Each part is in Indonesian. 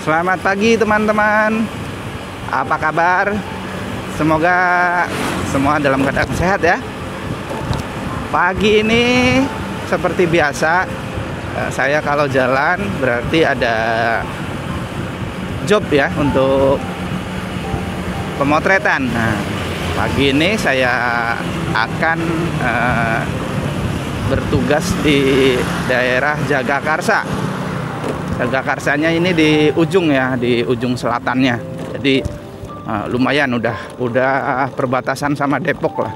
Selamat pagi teman-teman. Apa kabar? Semoga semua dalam keadaan sehat ya. Pagi ini seperti biasa, saya kalau jalan berarti ada job ya untuk pemotretan. Nah, pagi ini saya akan bertugas di daerah Jagakarsa. Jagakarsanya ini di ujung ya, di ujung selatannya. Jadi lumayan udah perbatasan sama Depok lah.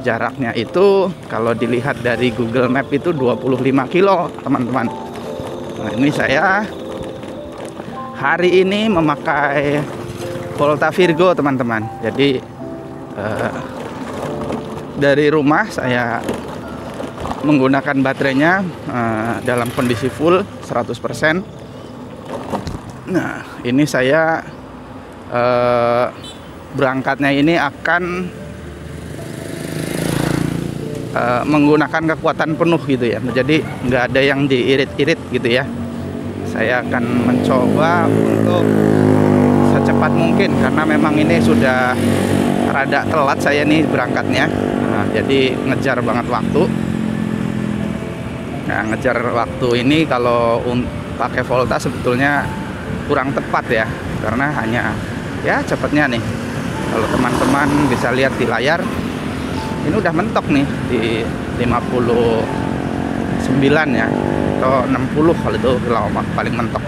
Jaraknya itu kalau dilihat dari Google Map itu 25 kilo teman-teman. Nah, ini saya hari ini memakai Volta Virgo teman-teman. Jadi dari rumah saya menggunakan baterainya dalam kondisi full 100%. Nah, ini saya berangkatnya ini akan menggunakan kekuatan penuh gitu ya. Jadi nggak ada yang diirit-irit gitu ya. Saya akan mencoba untuk secepat mungkin karena memang ini sudah rada telat saya nih berangkatnya. Nah, jadi ngejar banget waktu. Nah, ngejar waktu ini kalau pakai Volta sebetulnya kurang tepat ya, karena hanya ya cepatnya nih. Kalau teman-teman bisa lihat di layar, ini udah mentok nih di 59 ya, atau 60 kalau itu paling mentok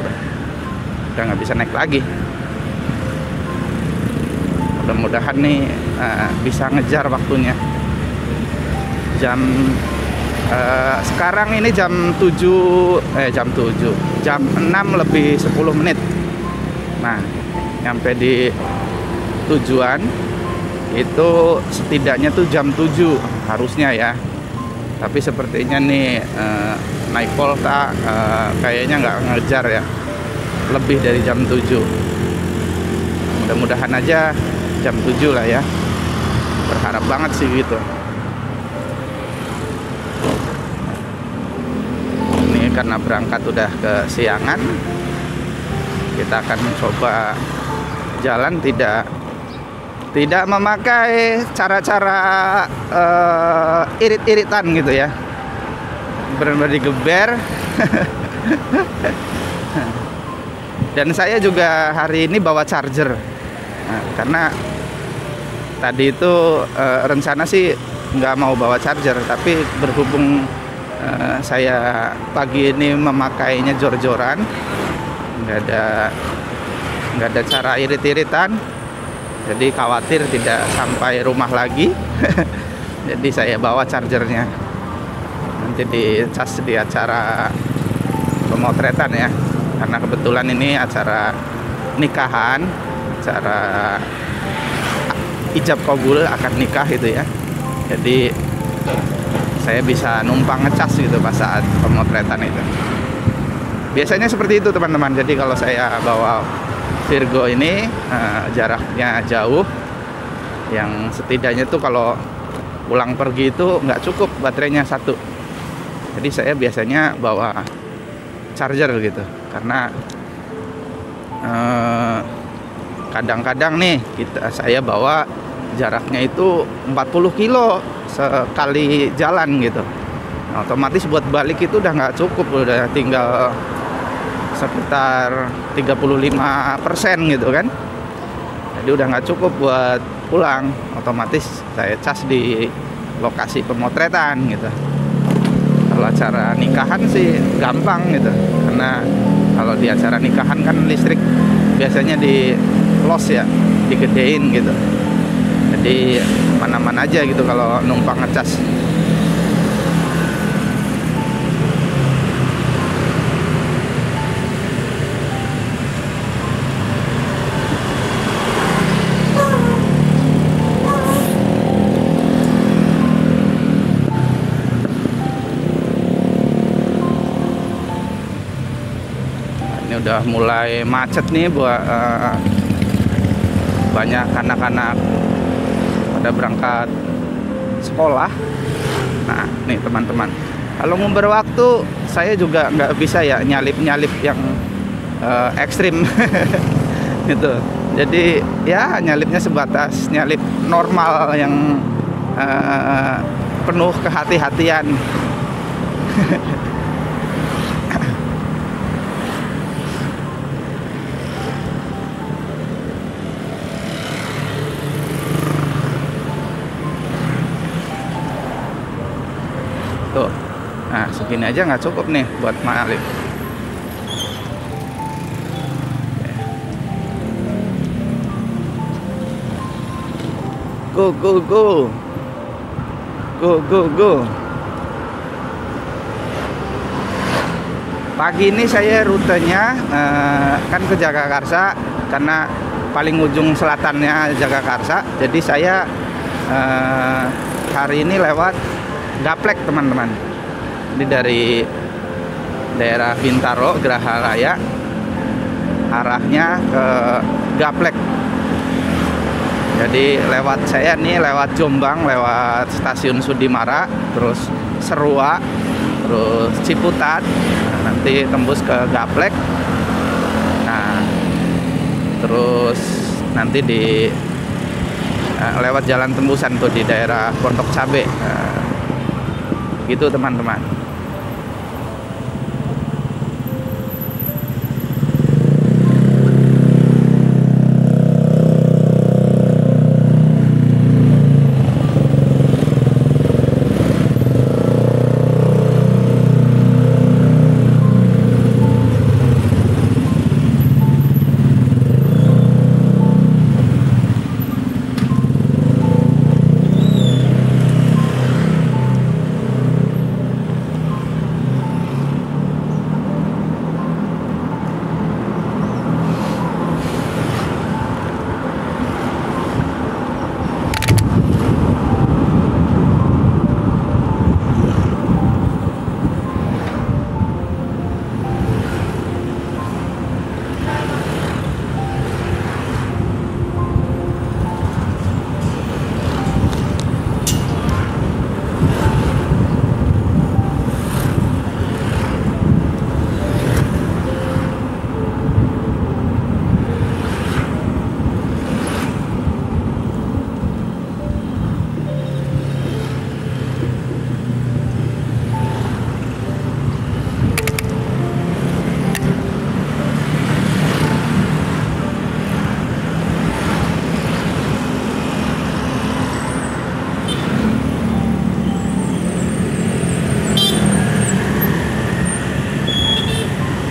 udah nggak bisa naik lagi. Mudah-mudahan nih bisa ngejar waktunya. Sekarang ini jam 6 lebih 10 menit. Nah, nyampe di tujuan itu setidaknya tuh jam 7 harusnya ya. Tapi sepertinya nih naik Volta kayaknya nggak ngejar ya, lebih dari jam 7. Mudah-mudahan aja jam 7 lah ya, berharap banget sih gitu. Karena berangkat udah kesiangan, kita akan mencoba jalan tidak memakai cara-cara irit-iritan gitu ya, benar-benar digeber. Dan saya juga hari ini bawa charger. Nah, karena tadi itu rencana sih nggak mau bawa charger, tapi berhubung saya pagi ini memakainya jor-joran, nggak ada cara irit-iritan, jadi khawatir tidak sampai rumah lagi. Jadi saya bawa chargernya, nanti dicas di acara pemotretan ya, karena kebetulan ini acara nikahan, acara ijab kabul, akad nikah gitu ya. Jadi saya bisa numpang ngecas gitu pas saat pemotretan itu. Biasanya seperti itu teman-teman. Jadi kalau saya bawa Virgo ini jaraknya jauh, yang setidaknya tuh kalau pulang pergi itu nggak cukup baterainya satu. Jadi saya biasanya bawa charger gitu, karena kadang-kadang nih saya bawa jaraknya itu 40 kilo sekali jalan gitu. Nah, otomatis buat balik itu udah nggak cukup, udah tinggal sekitar 35% gitu kan. Jadi udah nggak cukup buat pulang. Otomatis saya cas di lokasi pemotretan gitu. Kalau acara nikahan sih gampang gitu, karena kalau di acara nikahan kan listrik biasanya di los ya, digedein gitu. Jadi mana-mana aja gitu kalau numpang ngecas. Ini udah mulai macet nih buat banyak anak-anak pada berangkat sekolah. Nah, nih teman-teman, kalau ngumbar waktu saya juga nggak bisa ya nyalip-nyalip yang ekstrim gitu. Jadi ya nyalipnya sebatas nyalip normal yang penuh kehati-hatian. Tuh, nah segini aja nggak cukup nih buat nyalip. Go go go, go go go. Pagi ini saya rutenya kan ke Jagakarsa, karena paling ujung selatannya Jagakarsa. Jadi saya hari ini lewat Gaplek teman-teman. Ini dari daerah Bintaro, Geraha Raya, arahnya ke Gaplek. Jadi lewat saya nih, lewat Jombang, lewat stasiun Sudimara, terus Serua, terus Ciputat, nanti tembus ke Gaplek. Nah, terus nanti lewat jalan tembusan tuh di daerah Pondok Cabe. Gitu teman-teman.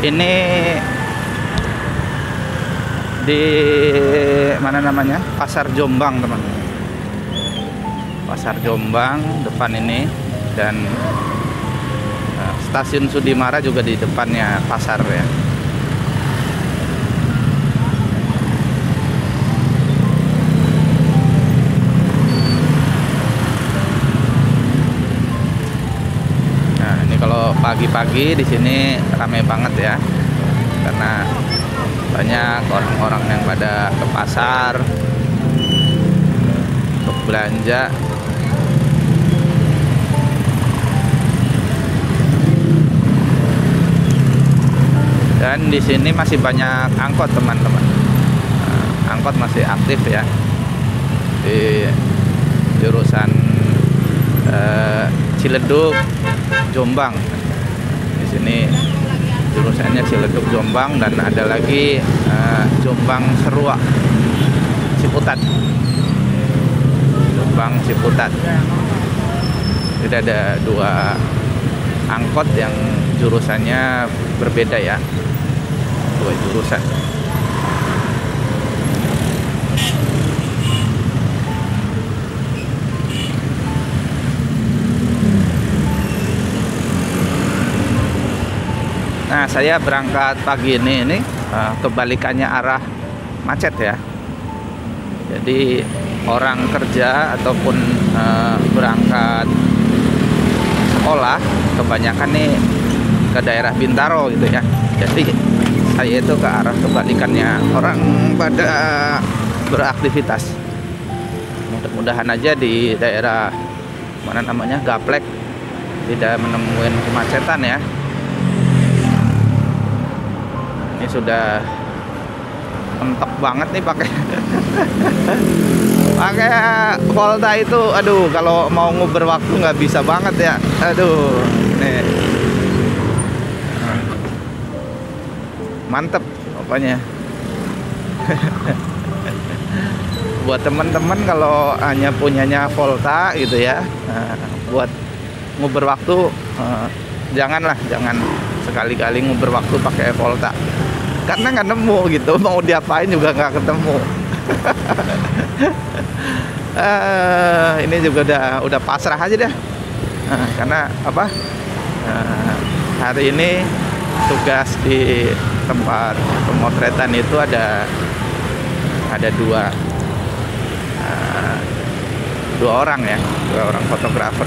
Ini di mana namanya? Pasar Jombang, teman-teman. Pasar Jombang depan ini, dan stasiun Sudimara juga di depannya pasar ya. Kalau pagi-pagi di sini ramai banget ya, karena banyak orang-orang yang pada ke pasar untuk belanja. Dan di sini masih banyak angkot teman-teman. Angkot masih aktif ya di jurusan Ciledug Jombang. Di sini jurusannya Ciledug Jombang, dan ada lagi Jombang Serua Ciputat. Jombang Ciputat. Jadi ada dua angkot yang jurusannya berbeda ya. Dua jurusan. Nah, saya berangkat pagi ini kebalikannya arah macet ya. Jadi orang kerja ataupun berangkat sekolah kebanyakan nih ke daerah Bintaro gitu ya. Jadi saya itu ke arah kebalikannya, orang pada beraktivitas. Mudah-mudahan aja di daerah mana namanya Gaplek tidak menemukan kemacetan ya. Ini sudah mentok banget nih pakai pakai Volta itu. Aduh, kalau mau nguber waktu nggak bisa banget ya. Aduh, nih mantep pokoknya. Buat teman-teman kalau hanya punyanya Volta gitu ya, buat nguber waktu, jangan sekali-kali nguber waktu pakai Volta, karena nggak nemu gitu, mau diapain juga nggak ketemu. Ini juga udah pasrah aja dah, karena apa, hari ini tugas di tempat pemotretan itu ada dua orang ya, dua orang fotografer.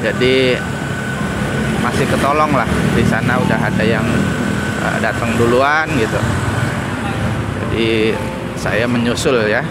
Jadi masih ketolong lah, di sana udah ada yang datang duluan gitu. Jadi saya menyusul ya.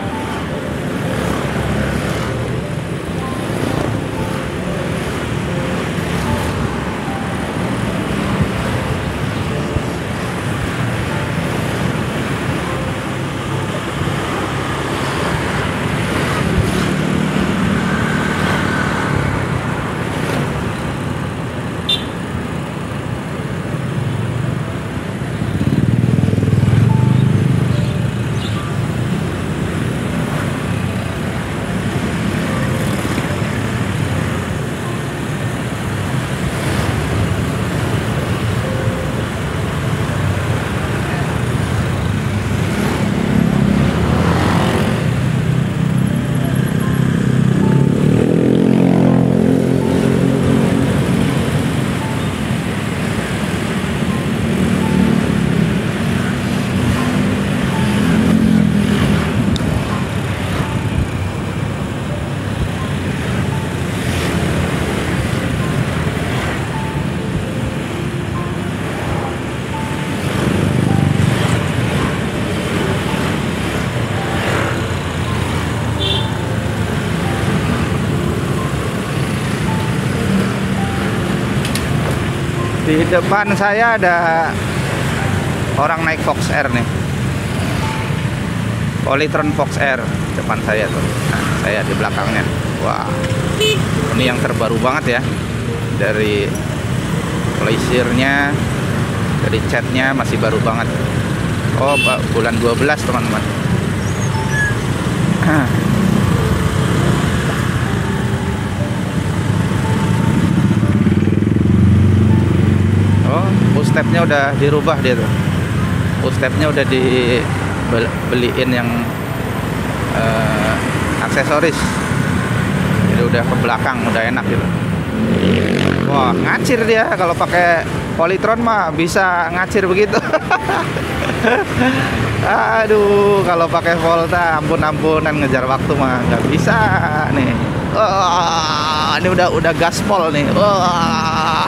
Di depan saya ada orang naik Fox Air nih, Polytron Fox Air depan saya tuh. Nah, saya di belakangnya. Wah, ini yang terbaru banget ya, dari plaisir-nya, dari catnya masih baru banget. Oh, bulan 12 teman-teman. Oh, stepnya udah dirubah dia tuh. Stepnya udah dibeliin yang aksesoris. Jadi udah ke belakang, udah enak gitu. Wah, ngacir dia kalau pakai Polytron mah bisa ngacir begitu. Aduh, kalau pakai Volta ampun-ampunan, ngejar waktu mah nggak bisa nih. Wah, ini udah gaspol nih. Wah.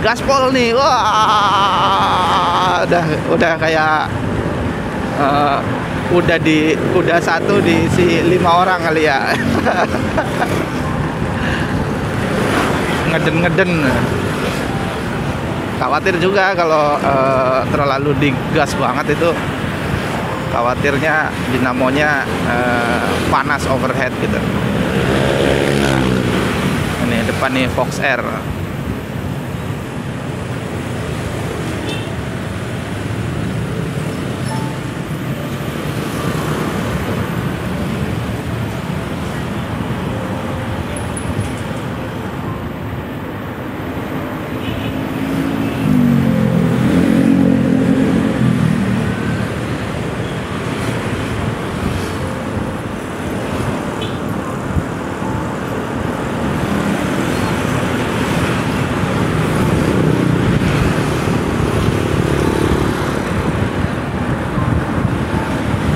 Gaspol nih. Wah, udah kayak udah satu diisi 5 orang kali ya. Ngeden. Khawatir juga kalau terlalu digas banget itu, khawatirnya dinamonya panas overhead gitu. Nah, ini depan nih Fox Air.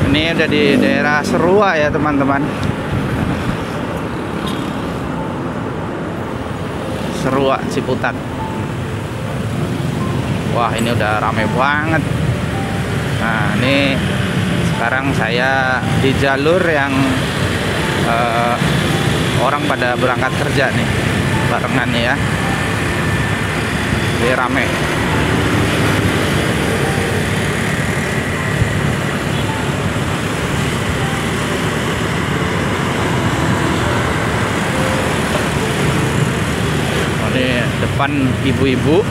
Ini udah di daerah Serua ya teman-teman. Serua Ciputat. Wah, ini udah rame banget. Nah, ini Sekarang saya di jalur yang orang pada berangkat kerja nih, barengan nih ya. Jadi rame. Ini depan ibu-ibu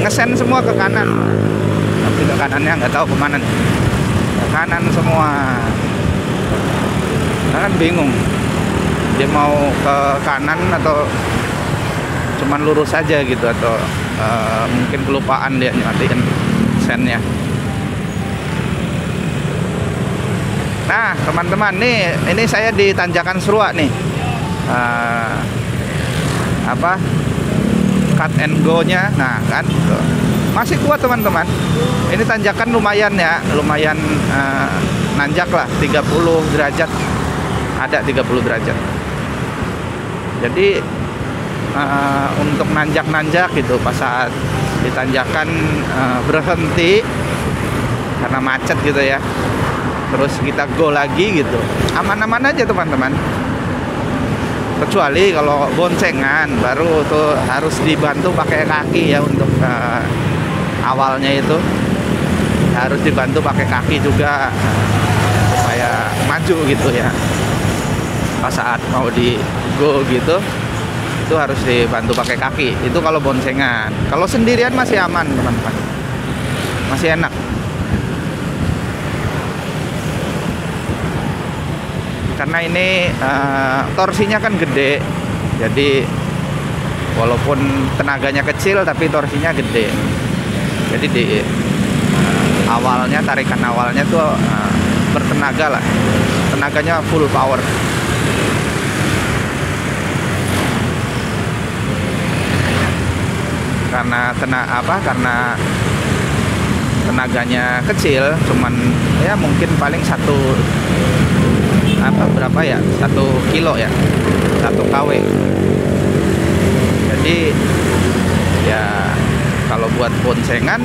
ngesen semua ke kanan, tapi ke kanannya nggak tahu kemana nih. Ke kanan semua, nah, kan bingung dia mau ke kanan atau cuman lurus saja gitu, atau mungkin kelupaan dia nyatiin sennya. Nah teman-teman, nih ini saya di Tanjakan Seruak nih, apa, cut and go nya. Nah kan masih kuat teman-teman, ini tanjakan lumayan ya, lumayan nanjak lah, 30 derajat, ada 30 derajat. Jadi untuk nanjak-nanjak gitu, pas saat di tanjakan berhenti karena macet gitu ya, terus kita go lagi gitu, aman-aman aja teman-teman. Kecuali kalau boncengan baru tuh harus dibantu pakai kaki ya, untuk awalnya itu harus dibantu pakai kaki juga supaya maju gitu ya. Pas saat mau di go gitu itu harus dibantu pakai kaki, itu kalau boncengan. Kalau sendirian masih aman teman-teman, masih enak. Karena ini torsinya kan gede, jadi walaupun tenaganya kecil tapi torsinya gede. Jadi di awalnya, tarikan awalnya tuh bertenaga lah, tenaganya full power. Karena karena tenaganya kecil, cuman ya mungkin paling berapa ya, 1 kilo ya, 1 kW. Jadi ya kalau buat boncengan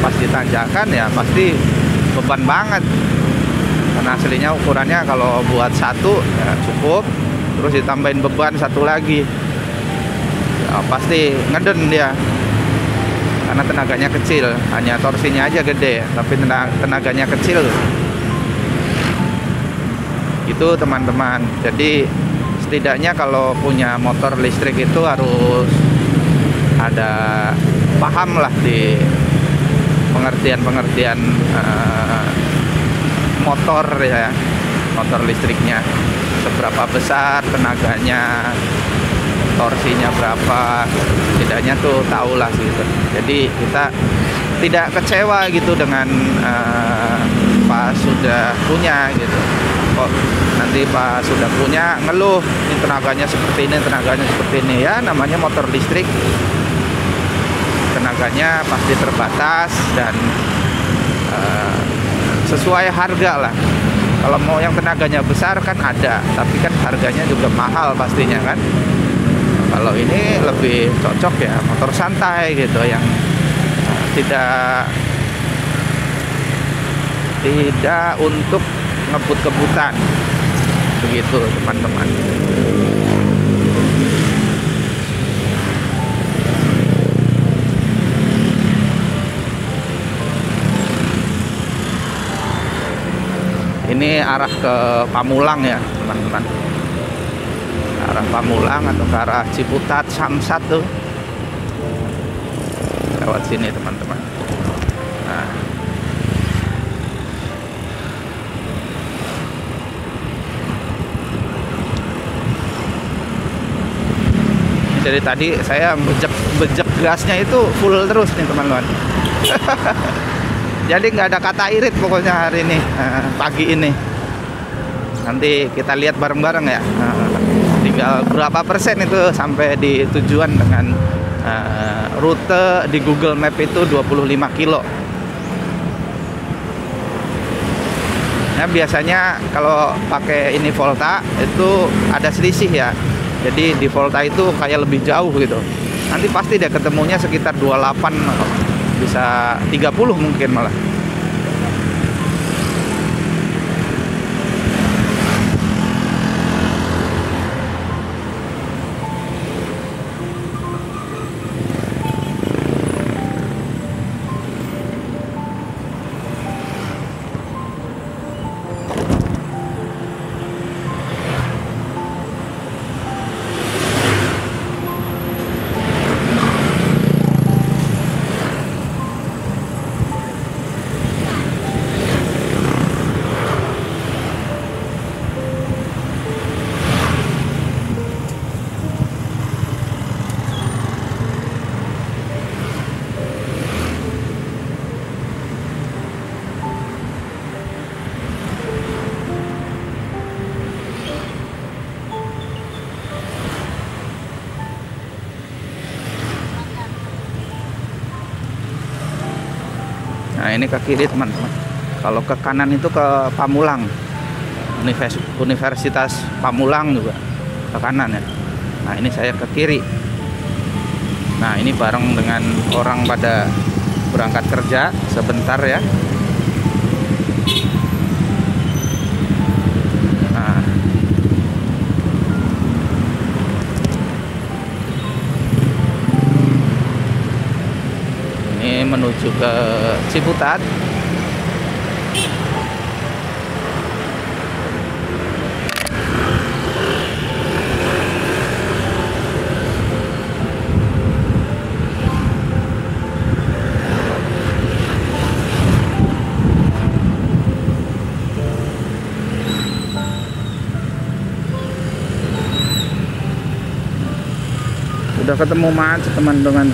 pas ditanjakan ya pasti beban banget, karena aslinya ukurannya kalau buat 1 ya cukup, terus ditambahin beban 1 lagi ya, pasti ngeden dia, karena tenaganya kecil. Hanya torsinya aja gede tapi tenaganya kecil itu teman-teman. Jadi setidaknya kalau punya motor listrik itu harus ada paham lah di pengertian motor ya, motor listriknya seberapa besar tenaganya, torsinya berapa, setidaknya tuh tahulah gitu. Jadi kita tidak kecewa gitu dengan pas sudah punya gitu. Kok nanti pas sudah punya ngeluh, ini tenaganya seperti ini, tenaganya seperti ini. Ya namanya motor listrik, tenaganya pasti terbatas dan sesuai harga lah. Kalau mau yang tenaganya besar kan ada, tapi kan harganya juga mahal pastinya kan. Kalau ini lebih cocok ya motor santai gitu, yang tidak untuk ngebut-kebutan begitu teman-teman. Ini arah ke Pamulang ya teman-teman, arah Pamulang atau ke arah Ciputat, Samsat tuh lewat sini teman-teman. Nah, jadi tadi saya bejek gasnya itu full terus nih teman-teman. Jadi nggak ada kata irit pokoknya hari ini, pagi ini. Nanti kita lihat bareng-bareng ya. Tinggal berapa persen itu sampai di tujuan dengan rute di Google Map itu 25 kilo. Nah, biasanya kalau pakai ini Volta itu ada selisih ya. Jadi di Volta itu kayak lebih jauh gitu. Nanti pasti dia ketemunya sekitar 28, bisa 30 mungkin malah. Nah ini ke kiri teman-teman. Kalau ke kanan itu ke Pamulang, Universitas Pamulang juga ke kanan ya. Nah ini saya ke kiri. Nah ini bareng dengan orang pada berangkat kerja sebentar ya. Nah ini menuju ke Ciputat. Udah ketemu macet teman-teman.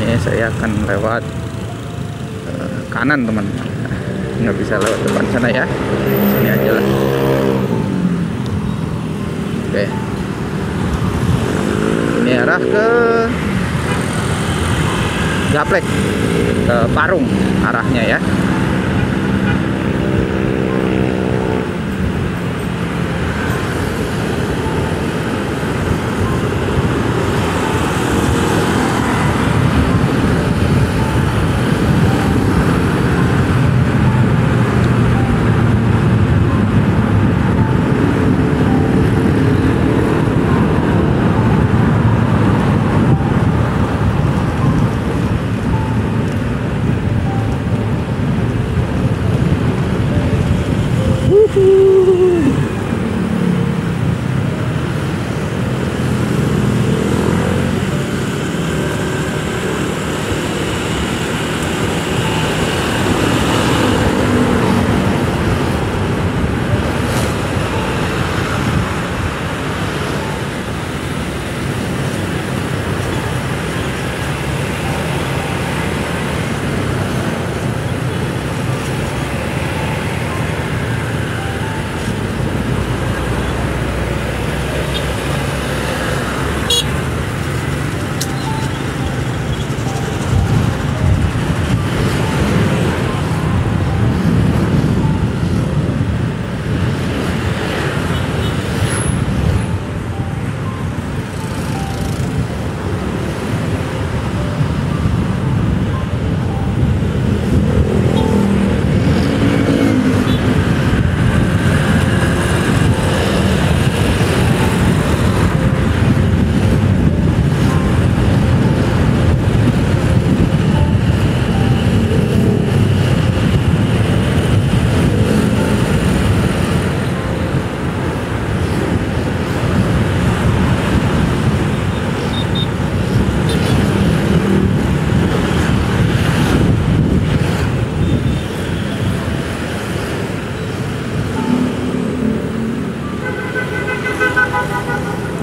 Ini saya akan lewat kanan teman-teman. Nggak bisa lewat depan sana ya, sini aja lah. Oke, ini arah ke Gaplek, ke Parung arahnya ya.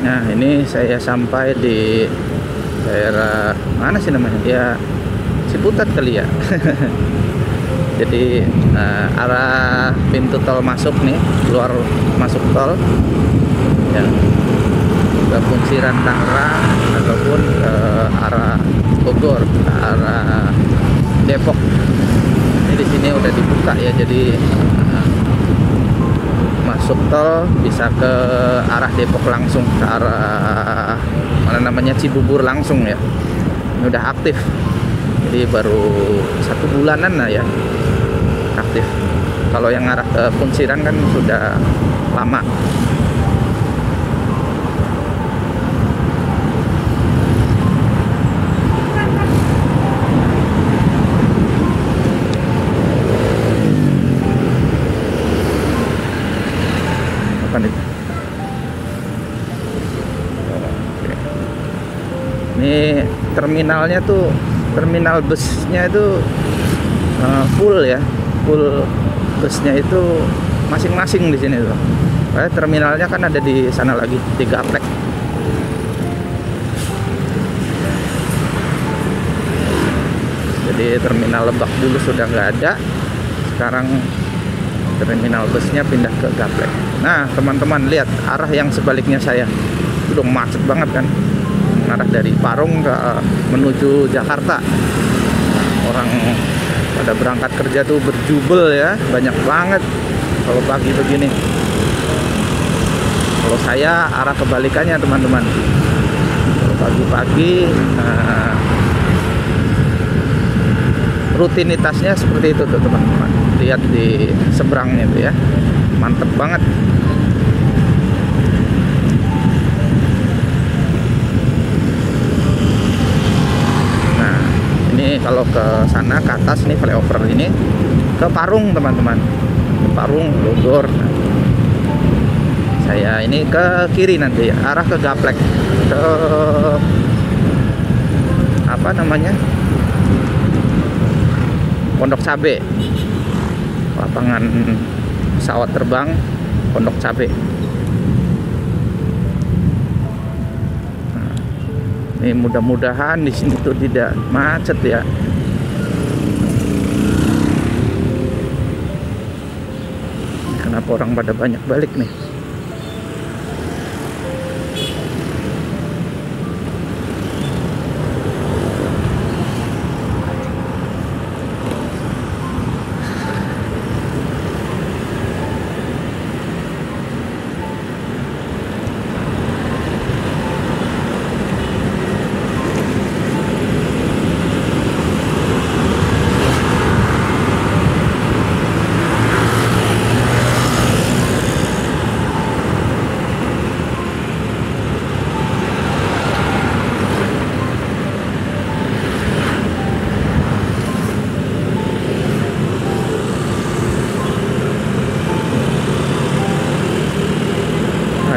Nah ini saya sampai di daerah mana sih namanya ya, Ciputat kali ya. Jadi arah pintu tol masuk nih, keluar masuk tol ya, ke Kunciran Tangerang ataupun ke arah Bogor, ke arah Depok. Ini di sini udah dibuka ya, jadi masuk tol bisa ke arah Depok langsung, ke arah mana namanya Cibubur langsung ya. Ini udah aktif, jadi baru 1 bulanan lah ya aktif. Kalau yang arah ke Kunciran kan sudah lama. Ini terminalnya tuh, terminal busnya itu full ya, full busnya itu masing-masing di sini tuh. Terminalnya kan ada di sana lagi, di Gaplek. Jadi terminal Lebak dulu sudah nggak ada, sekarang terminal busnya pindah ke Gaplek. Nah teman-teman lihat arah yang sebaliknya saya, udah macet banget kan, arah dari Parung ke menuju Jakarta. Orang pada berangkat kerja tuh berjubel ya, banyak banget kalau pagi begini. Kalau saya arah kebalikannya teman-teman, kalau pagi-pagi rutinitasnya seperti itu tuh teman-teman. Lihat di seberangnya itu ya, mantep banget. Nah ini kalau ke sana ke atas nih, flyover ini ke Parung teman-teman, ke Parung Bogor. Saya ini ke kiri nanti arah ke Gaplek, ke apa namanya, Pondok Cabe, lapangan pesawat terbang Pondok Cabe. Nah, ini mudah-mudahan di sini tuh tidak macet ya. Kenapa orang pada banyak balik nih?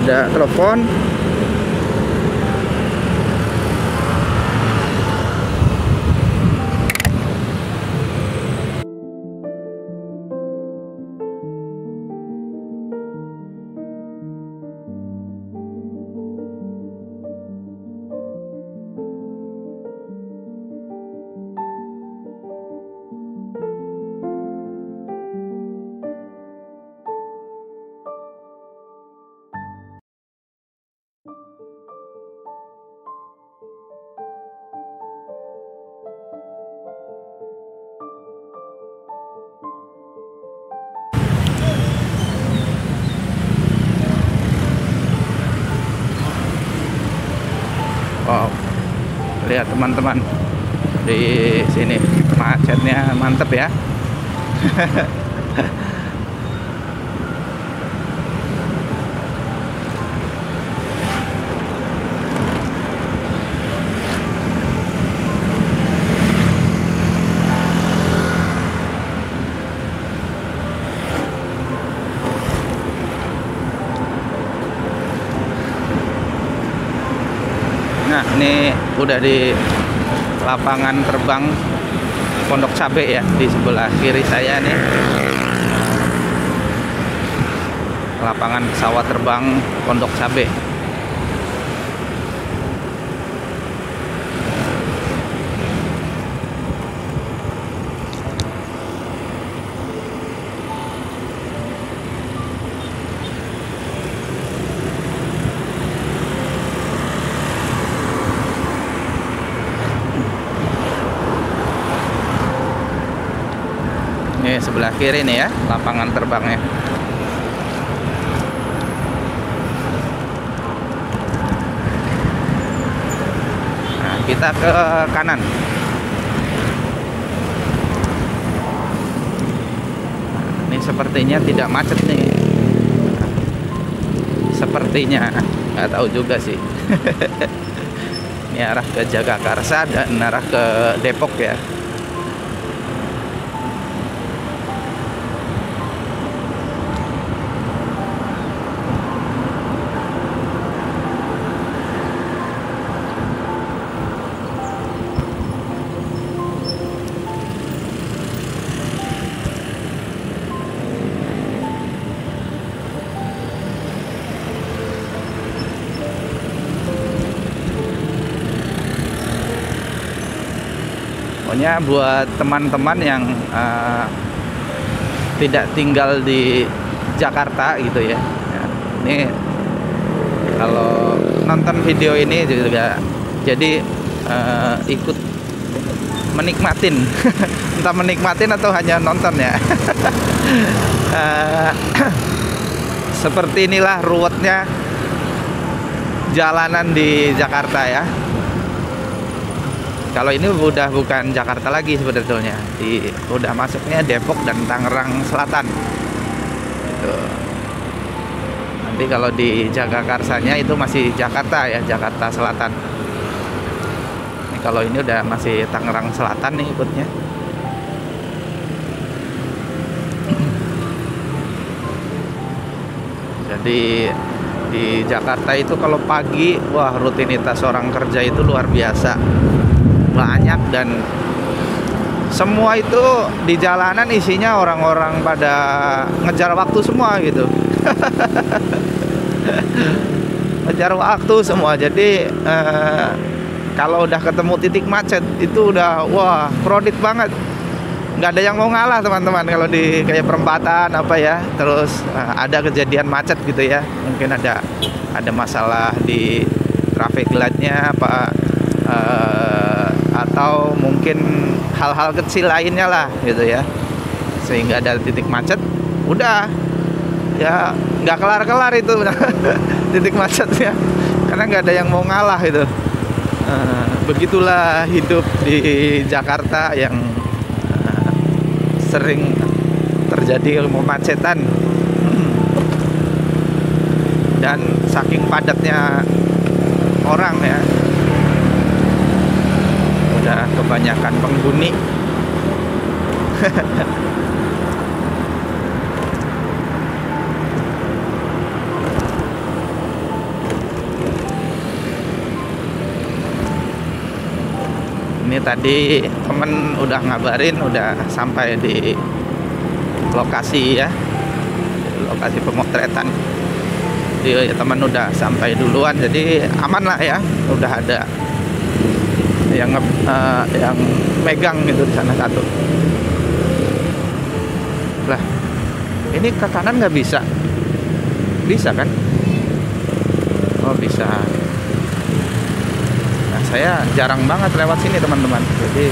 Ada telepon. Wow, lihat teman-teman, di sini macetnya mantep ya. Nah ini udah di lapangan terbang Pondok Cabe ya, di sebelah kiri saya nih, lapangan pesawat terbang Pondok Cabe. Ini sebelah kiri nih ya, lapangan terbangnya. Nah, kita ke kanan. Ini sepertinya tidak macet nih. Sepertinya, nggak tahu juga sih. Ini arah ke Jagakarsa dan arah ke Depok ya. Pokoknya buat teman-teman yang tidak tinggal di Jakarta gitu ya. Ini kalau nonton video ini juga jadi ikut menikmatin entah menikmatin atau hanya nonton ya. Seperti inilah ruwetnya jalanan di Jakarta ya. Kalau ini udah bukan Jakarta lagi sebetulnya, udah masuknya Depok dan Tangerang Selatan gitu. Nanti kalau di Jagakarsanya itu masih Jakarta ya, Jakarta Selatan. Ini kalau ini udah masih Tangerang Selatan nih ikutnya. Jadi di Jakarta itu kalau pagi, wah rutinitas orang kerja itu luar biasa. Banyak dan semua itu di jalanan isinya orang-orang pada ngejar waktu semua gitu. Ngejar waktu semua. Jadi kalau udah ketemu titik macet itu udah wah krodit banget. Nggak ada yang mau ngalah teman-teman kalau di kayak perempatan apa ya. Terus ada kejadian macet gitu ya. Mungkin ada masalah di traffic light-nya apa atau mungkin hal-hal kecil lainnya lah gitu ya, sehingga ada titik macet udah ya nggak kelar-kelar itu titik macetnya karena nggak ada yang mau ngalah gitu. Begitulah hidup di Jakarta yang sering terjadi kemacetan dan saking padatnya orang ya, udah kebanyakan penghuni. Ini tadi temen udah ngabarin udah sampai di lokasi ya, lokasi pemotretan. Jadi teman udah sampai duluan, jadi aman lah ya, udah ada yang megang gitu di sana satu. Lah, ini ke kanan nggak bisa? Bisa kan? Oh bisa. Nah, saya jarang banget lewat sini teman-teman, jadi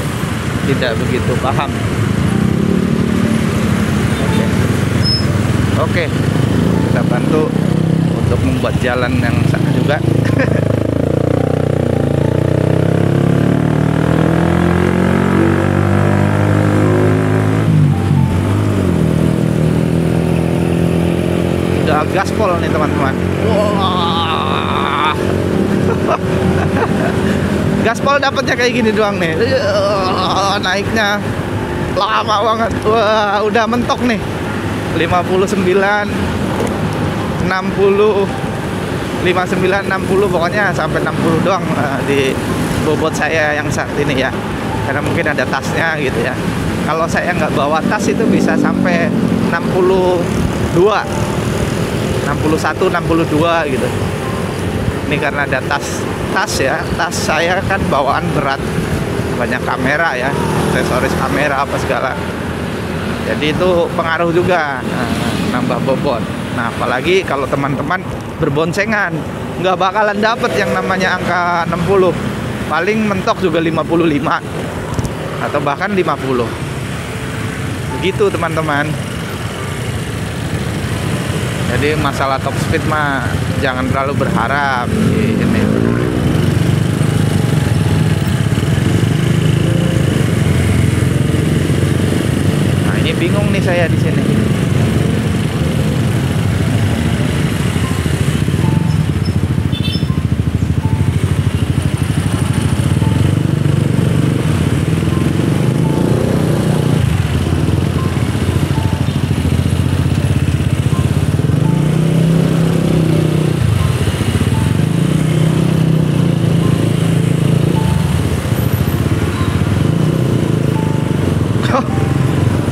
tidak begitu paham. Oke, kita bantu untuk membuat jalan yang sana juga. Gaspol nih teman-teman. Wah. Gaspol dapatnya kayak gini doang nih. Naiknya lama banget. Wah, udah mentok nih. 59 60 59 60 pokoknya sampai 60 doang di bobot saya yang saat ini ya. Karena mungkin ada tasnya gitu ya. Kalau saya nggak bawa tas itu bisa sampai 62 61, 62 gitu. Ini karena ada tas ya. Tas saya kan bawaan berat, banyak kamera ya, aksesoris kamera apa segala. Jadi itu pengaruh juga, nambah bobot. Nah apalagi kalau teman-teman berboncengan, nggak bakalan dapet yang namanya angka 60. Paling mentok juga 55 atau bahkan 50. Begitu teman-teman. Jadi masalah top speed mah jangan terlalu berharap ini. Nah ini bingung nih saya di sini.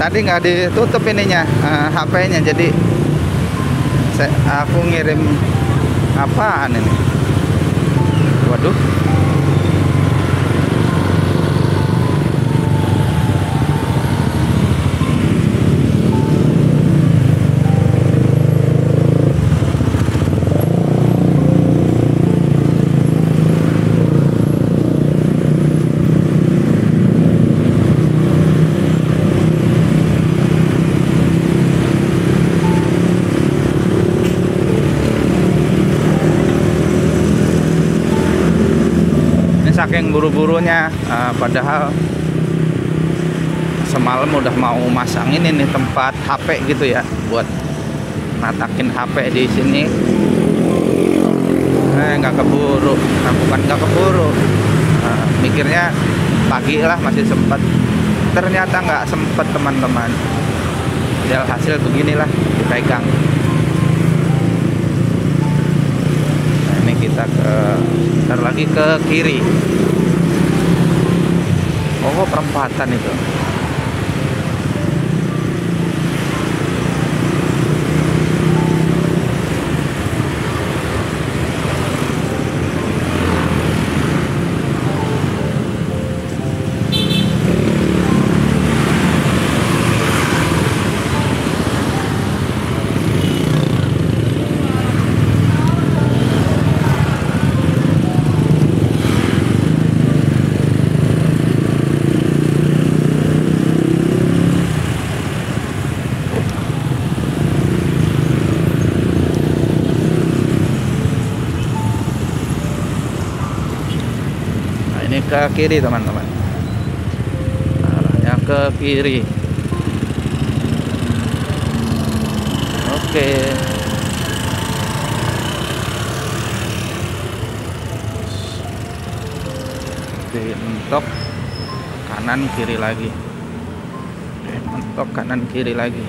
Tadi nggak ditutup ininya, HP-nya, jadi aku ngirim apaan ini? Waduh. saking buru-burunya, padahal semalam udah mau masang ini nih tempat HP gitu ya, buat natakin HP di sini. Nggak keburu, bukan nggak keburu, mikirnya pagi lah masih sempat, ternyata nggak sempet teman-teman. Ya hasil beginilah dipegang. Nah, ini kita ntar lagi ke kiri. Oh, perempatan itu. Ini ke kiri teman-teman, arahnya ke kiri. Oke. Mentok kanan kiri lagi. Oke, mentok kanan kiri lagi.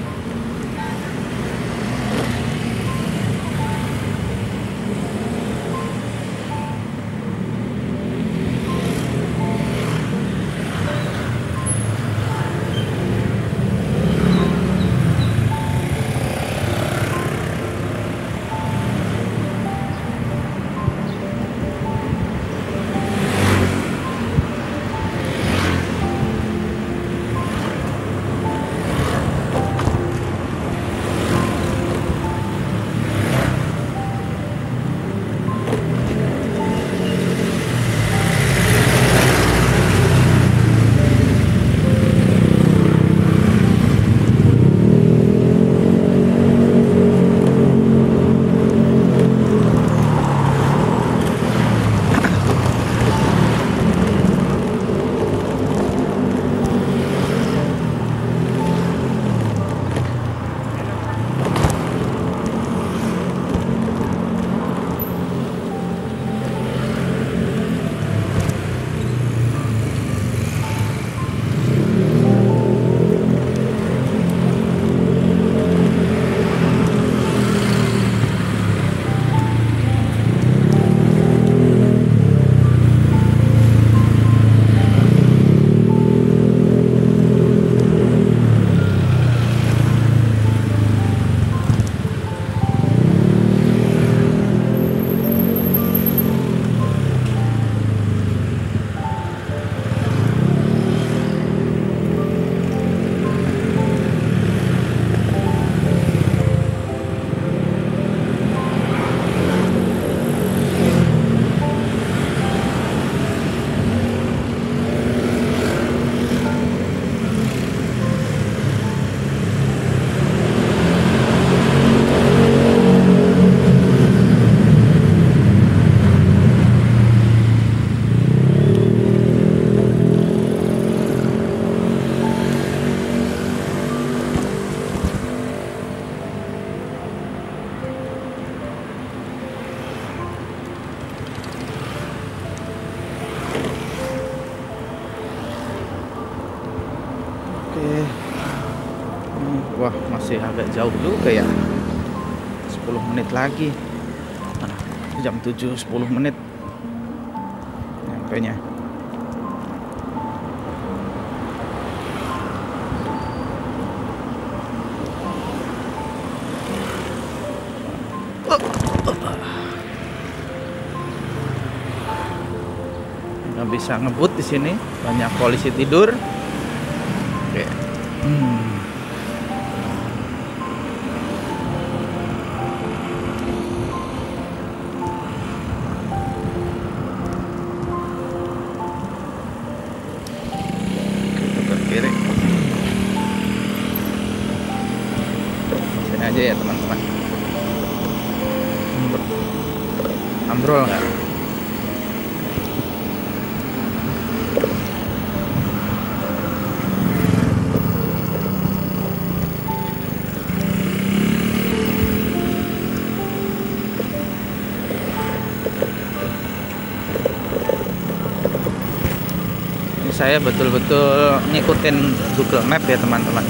Wah, masih agak jauh juga ya. 10 menit lagi. Jam 7, 10 menit nyampenya. Nggak bisa ngebut di sini, banyak polisi tidur. Oke. Sini aja ya teman-teman. Ambrol nggak? saya betul-betul ngikutin Google Map ya teman-teman.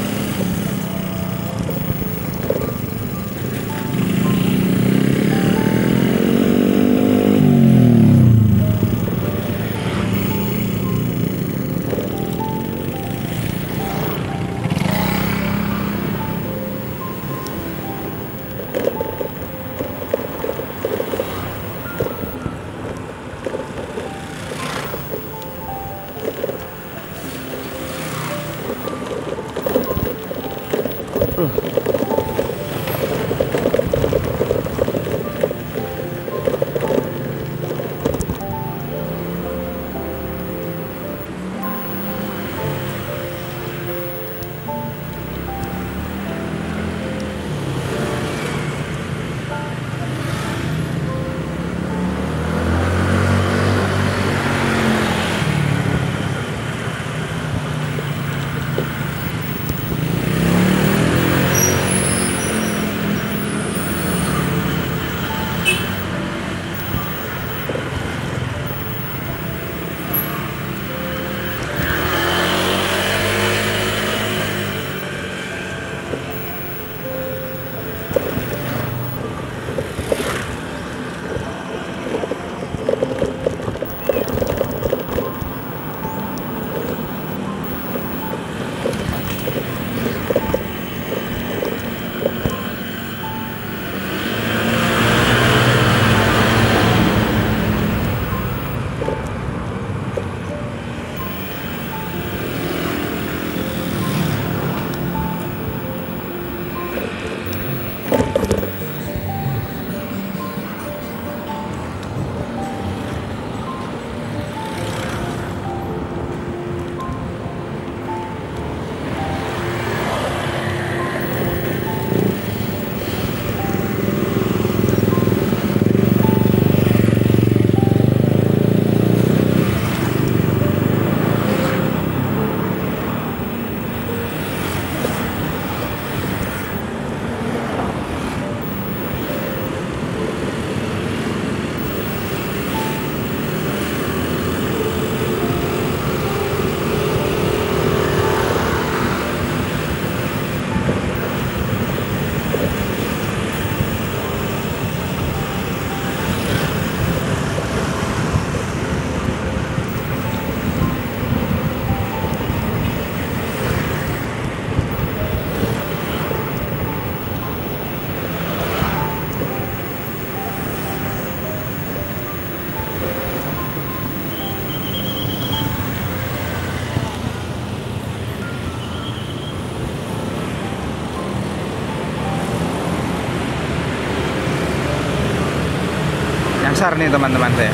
Nyasar nih teman-teman saya.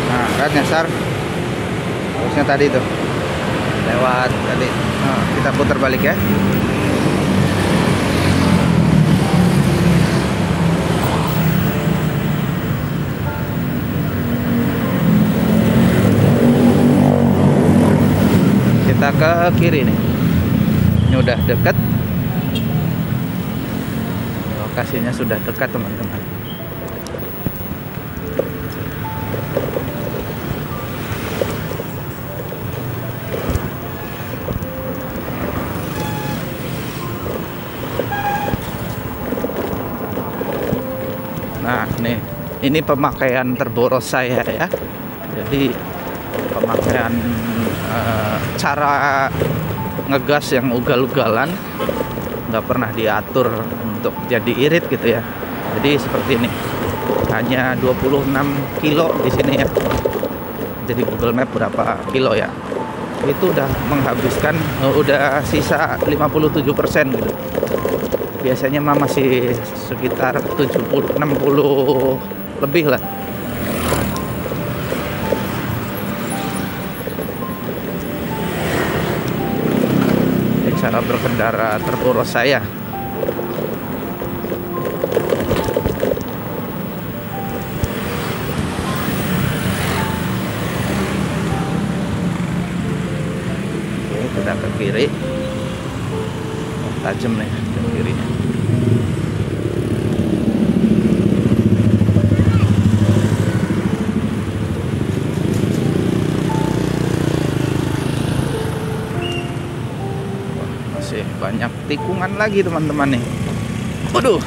Nah, kan nyasar. Harusnya tadi tuh. Lewat tadi. Nah, kita putar balik ya. Kita ke kiri nih. Ini udah deket. Lokasinya sudah dekat teman-teman. Nah, ini pemakaian terboros saya ya. Jadi pemakaian cara ngegas yang ugal-ugalan, nggak pernah diatur untuk jadi irit gitu ya. Jadi seperti ini, hanya 26 kilo di sini ya. Jadi Google Map berapa kilo ya, itu udah menghabiskan, udah sisa 57% gitu. Biasanya mah masih sekitar 70-60 lebih lah. Ini cara berkendara terboros saya. Kita ke kiri, tajam nih ke kirinya. tikungan lagi teman-teman nih. Waduh.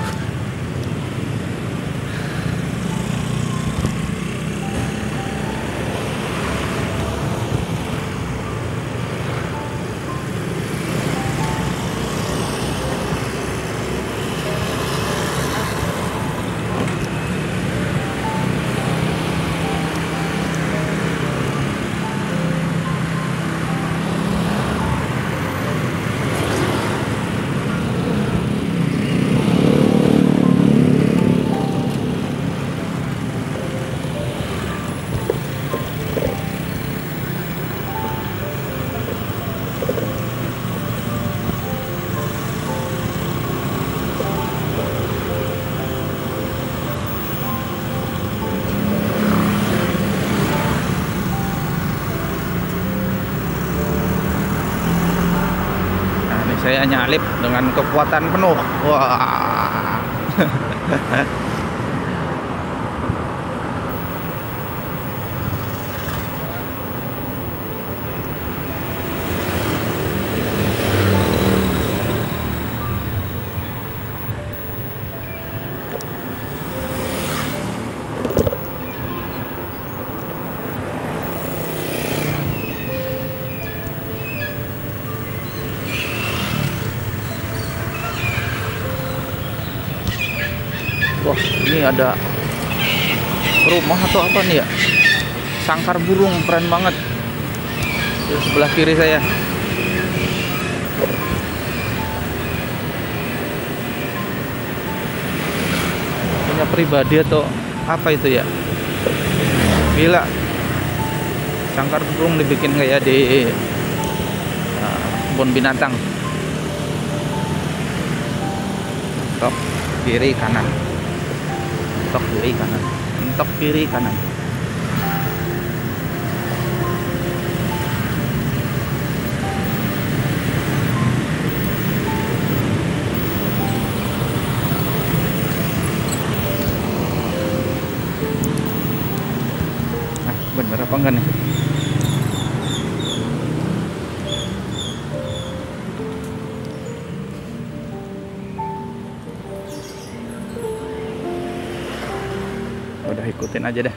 Saya nyalip dengan kekuatan penuh. Wah. Wah, ini ada rumah atau apa nih ya? Sangkar burung, keren banget. Di sebelah kiri saya. Punya pribadi atau apa itu ya? Gila. Sangkar burung dibikin kayak di kebun binatang. Tok kiri kanan. Mentok kiri kanan, mentok kiri kanan. Nah, bener apa enggak nih? Udah ikutin aja dah.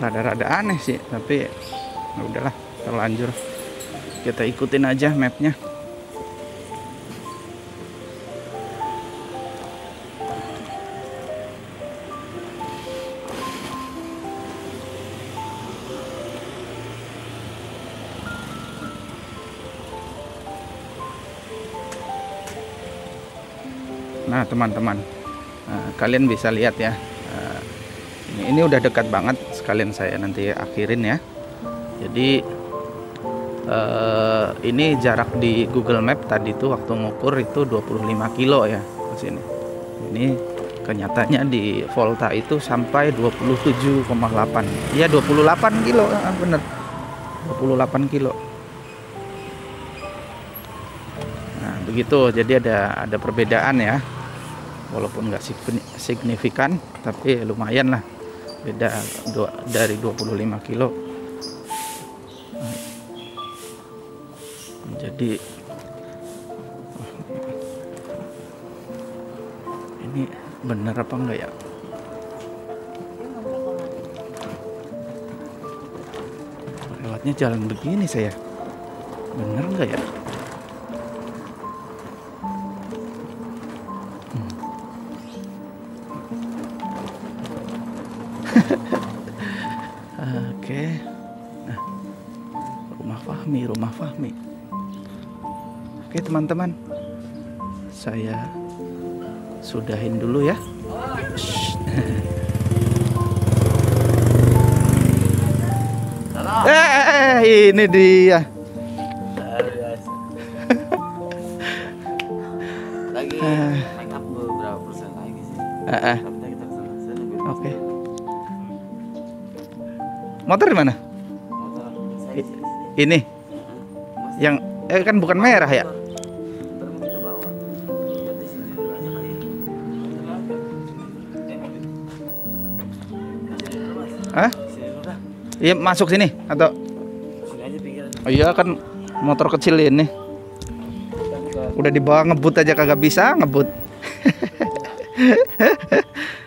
Rada-rada aneh sih, tapi ya udahlah, terlanjur. Kita ikutin aja mapnya. Nah teman-teman, kalian bisa lihat ya, ini udah dekat banget. Sekalian saya nanti akhirin ya. Jadi ini jarak di Google Map tadi tuh waktu ngukur itu 25 kilo ya ke sini. Ini kenyataannya di Volta itu sampai 27,8. Iya 28 kilo, bener 28 kilo. Nah begitu, jadi ada perbedaan ya. Walaupun nggak signifikan, tapi lumayan lah, beda dari 25 kilo. Jadi ini bener apa enggak ya? Lewatnya jalan begini saya, bener enggak ya? Oke. Nah, rumah Fahmi. Oke teman-teman, saya sudahin dulu ya. Ini dia. Lagi make up beberapa persen lagi sih. Oke. Motor di mana? Motor saya sini. Ini. Yang kan bukan merah ya? Ntar mau kita bawa. Di sini dulu aja kali. Iya, masuk sini atau Sini aja pinggiran. oh, iya kan motor kecil ini. Udah dibawa ngebut aja kagak bisa ngebut.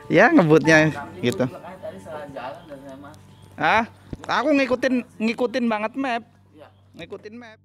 Ya ngebutnya gitu. Tadi salah jalan dan saya mas. Ah, aku ngikutin banget map. Ngikutin map.